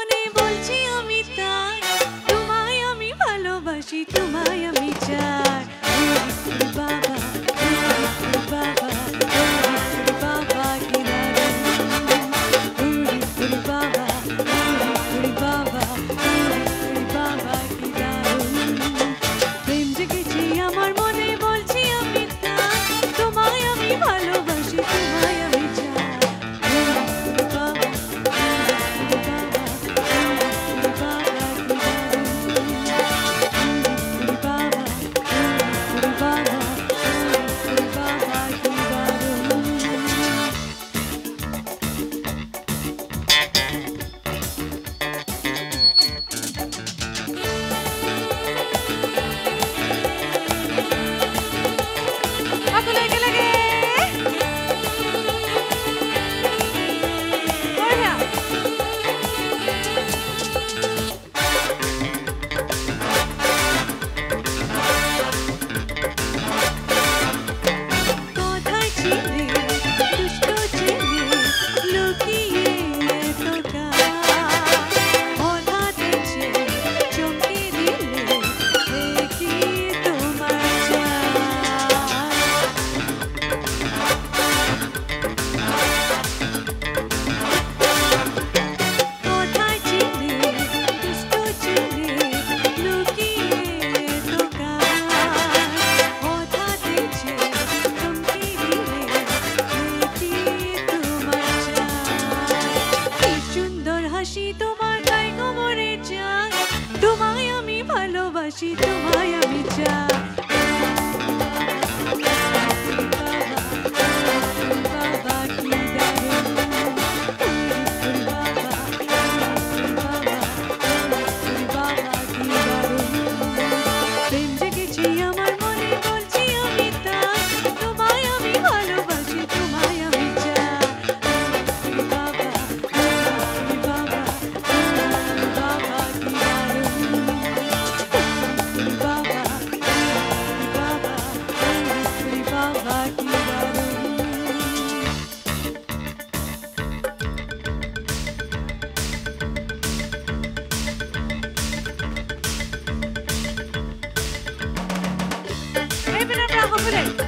মনে বলছি আমি তাই, তোমায় আমি ভালোবাসি, তোমায় আমি চাই। বাবা বাবা বাবা কি দারুণ, বাবা বাবা বাবা কি দারুণ। প্রেম জেগেছে আমার মনে বলছি আমি তাই, তোমায় আমি ভালোবাসি, তোমায় আমি চাই। তোমার গায়ে কোমরে চাই, তোমায় আমি ভালোবাসি, তোমায় আমি চাই। বাবা কি দারুণ, বাবা বাবা কি দারুণ। প্রেম জেগেছে আমার মনে বলছি আমি তাই, তোমায় আমি ভালোবাসি, তোমায় আমি চাই। বাবা বাবা বাবা কি দারুণ, বাবা বাবা বাবা কি দারুণ। Hey, ben er vragen voor